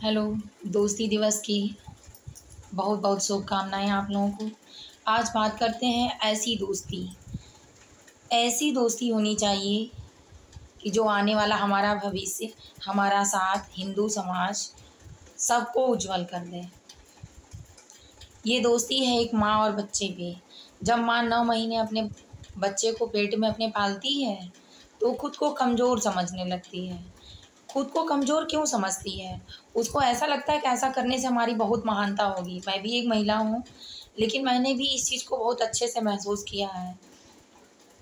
Hello. दोस्ती दिवस की बहुत बहुत शुभकामनाएं आप लोगों को। आज बात करते हैं ऐसी दोस्ती होनी चाहिए कि जो आने वाला हमारा भविष्य, हमारा साथ, हिंदू समाज सबको उज्जवल कर दे। ये दोस्ती है एक माँ और बच्चे पे। जब माँ 9 महीने अपने बच्चे को पेट में अपने पालती है तो खुद को कमज़ोर समझने लगती है। खुद को कमज़ोर क्यों समझती है? उसको ऐसा लगता है कि ऐसा करने से हमारी बहुत महानता होगी। मैं भी एक महिला हूँ, लेकिन मैंने भी इस चीज़ को बहुत अच्छे से महसूस किया है।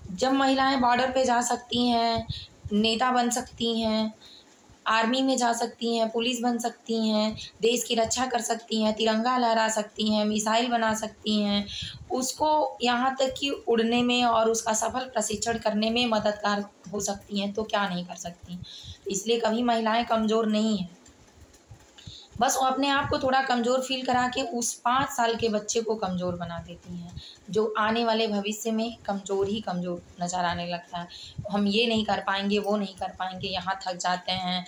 जब महिलाएं बॉर्डर पे जा सकती हैं, नेता बन सकती हैं, आर्मी में जा सकती हैं, पुलिस बन सकती हैं, देश की रक्षा कर सकती हैं, तिरंगा लहरा सकती हैं, मिसाइल बना सकती हैं, उसको यहाँ तक कि उड़ने में और उसका सफल प्रशिक्षण करने में मददगार हो सकती हैं, तो क्या नहीं कर सकती। इसलिए कभी महिलाएं कमज़ोर नहीं हैं। बस वो अपने आप को थोड़ा कमज़ोर फ़ील करा के उस 5 साल के बच्चे को कमज़ोर बना देती हैं, जो आने वाले भविष्य में कमज़ोर ही कमज़ोर नज़र आने लगता है। हम ये नहीं कर पाएँगे, वो नहीं कर पाएँगे, यहाँ थक जाते हैं।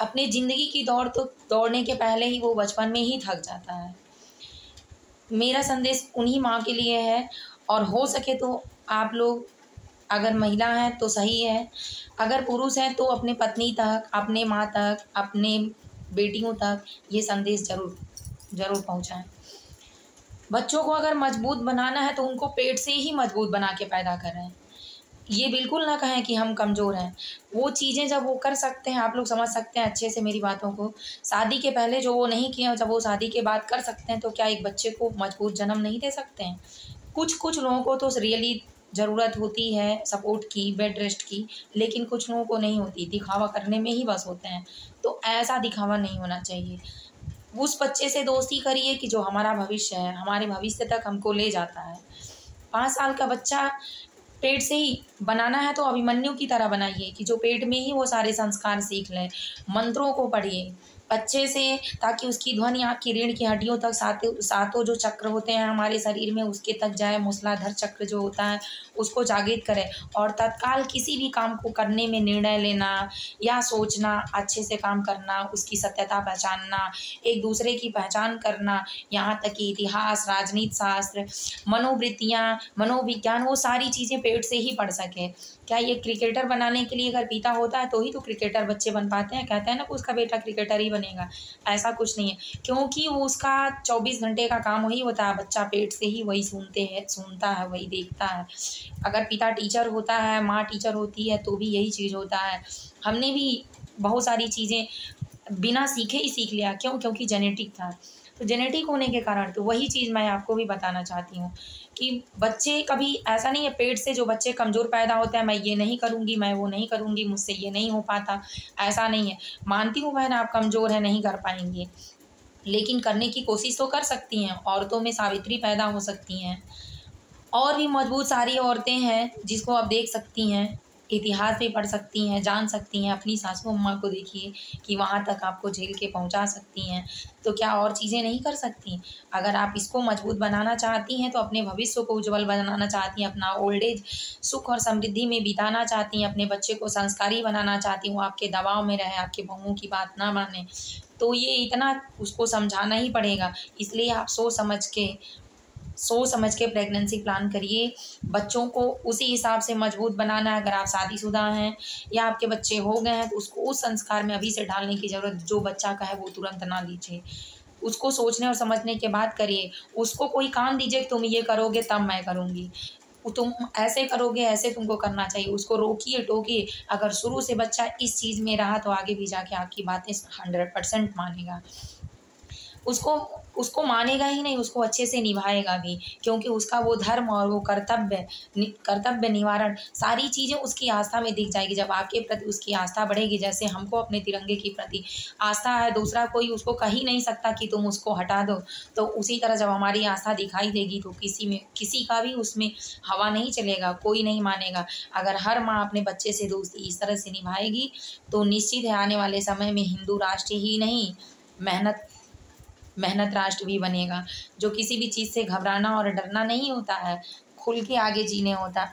अपने ज़िंदगी की दौड़ तो दौड़ने के पहले ही वो बचपन में ही थक जाता है। मेरा संदेश उन्हीं माँ के लिए है, और हो सके तो आप लोग अगर महिला हैं तो सही है, अगर पुरुष हैं तो अपने पत्नी तक, अपने माँ तक, अपने बेटियों तक ये संदेश ज़रूर पहुँचाएँ। बच्चों को अगर मजबूत बनाना है तो उनको पेट से ही मजबूत बना के पैदा करें। ये बिल्कुल ना कहें कि हम कमज़ोर हैं। वो चीज़ें जब वो कर सकते हैं, आप लोग समझ सकते हैं अच्छे से मेरी बातों को। शादी के पहले जो वो नहीं किए, जब वो शादी के बाद कर सकते हैं, तो क्या एक बच्चे को मजबूत जन्म नहीं दे सकते हैं? कुछ लोगों को तो रियली ज़रूरत होती है सपोर्ट की, बेड रेस्ट की, लेकिन कुछ लोगों को नहीं होती, दिखावा करने में ही बस होते हैं। तो ऐसा दिखावा नहीं होना चाहिए। उस बच्चे से दोस्ती करिए कि जो हमारा भविष्य है, हमारे भविष्य तक हमको ले जाता है। 5 साल का बच्चा पेट से ही बनाना है तो अभिमन्यु की तरह बनाइए कि जो पेट में ही वो सारे संस्कार सीख लें। मंत्रों को पढ़िए अच्छे से, ताकि उसकी ध्वनि आपकी रीढ़ की हड्डियों तक, सातों जो चक्र होते हैं हमारे शरीर में उसके तक जाए। मूलाधार चक्र जो होता है उसको जागृत करे, और तत्काल किसी भी काम को करने में निर्णय लेना या सोचना, अच्छे से काम करना, उसकी सत्यता पहचानना, एक दूसरे की पहचान करना, यहाँ तक कि इतिहास, राजनीति शास्त्र, मनोवृत्तियाँ, मनोविज्ञान, वो सारी चीज़ें पेट से ही पढ़ सकें। क्या ये क्रिकेटर बनाने के लिए अगर पिता होता है तो ही तो क्रिकेटर बच्चे बन पाते हैं? कहते हैं ना कि उसका बेटा क्रिकेटर ही बनेगा। ऐसा कुछ नहीं है, क्योंकि वो उसका 24 घंटे का काम वही होता है। बच्चा पेट से ही वही सुनता है, वही देखता है। अगर पिता टीचर होता है, माँ टीचर होती है, तो भी यही चीज़ होता है। हमने भी बहुत सारी चीज़ें बिना सीखे ही सीख लिया। क्यों? क्योंकि जेनेटिक था। तो जेनेटिक होने के कारण तो वही चीज़ मैं आपको भी बताना चाहती हूँ कि बच्चे कभी ऐसा नहीं है पेट से जो बच्चे कमज़ोर पैदा होते हैं, मैं ये नहीं करूँगी, मैं वो नहीं करूँगी, मुझसे ये नहीं हो पाता, ऐसा नहीं है। मानती हूँ बहन आप कमज़ोर हैं, नहीं कर पाएँगी, लेकिन करने की कोशिश तो कर सकती हैं। औरतों में सावित्री पैदा हो सकती हैं, और भी मजबूत सारी औरतें हैं जिसको आप देख सकती हैं, इतिहास भी पढ़ सकती हैं, जान सकती हैं। अपनी सासू अम्मा को देखिए कि वहाँ तक आपको झेल के पहुँचा सकती हैं, तो क्या और चीज़ें नहीं कर सकती? अगर आप इसको मजबूत बनाना चाहती हैं, तो अपने भविष्य को उज्ज्वल बनाना चाहती हैं, अपना ओल्ड एज सुख और समृद्धि में बिताना चाहती हैं, अपने बच्चे को संस्कारी बनाना चाहती हूँ, आपके दबाव में रहे, आपके बहुओं की बात ना माने, तो ये इतना उसको समझाना ही पड़ेगा। इसलिए आप सोच समझ के प्रेगनेंसी प्लान करिए। बच्चों को उसी हिसाब से मजबूत बनाना है। अगर आप शादीशुदा हैं या आपके बच्चे हो गए हैं, तो उसको उस संस्कार में अभी से डालने की ज़रूरत, जो बच्चा का है वो तुरंत ना दीजिए। उसको सोचने और समझने के बाद करिए। उसको कोई काम दीजिए कि तुम ये करोगे तब मैं करूँगी, तुम ऐसे करोगे, ऐसे तुमको करना चाहिए। उसको रोकिए, टोकिए। अगर शुरू से बच्चा इस चीज़ में रहा तो आगे भी जाके आपकी बातें 100% मानेगा। उसको उसको मानेगा ही नहीं, उसको अच्छे से निभाएगा भी, क्योंकि उसका वो धर्म और वो कर्तव्य निवारण सारी चीज़ें उसकी आस्था में दिख जाएगी। जब आपके प्रति उसकी आस्था बढ़ेगी, जैसे हमको अपने तिरंगे की प्रति आस्था है, दूसरा कोई उसको कह ही नहीं सकता कि तुम उसको हटा दो, तो उसी तरह जब हमारी आस्था दिखाई देगी तो किसी का भी उसमें हवा नहीं चलेगा, कोई नहीं मानेगा। अगर हर माँ अपने बच्चे से दोस्ती इस तरह से निभाएगी तो निश्चित है आने वाले समय में हिंदू राष्ट्र ही नहीं, मेहनत राष्ट्र भी बनेगा। जो किसी भी चीज़ से घबराना और डरना नहीं होता है, खुल के आगे जीने होता है।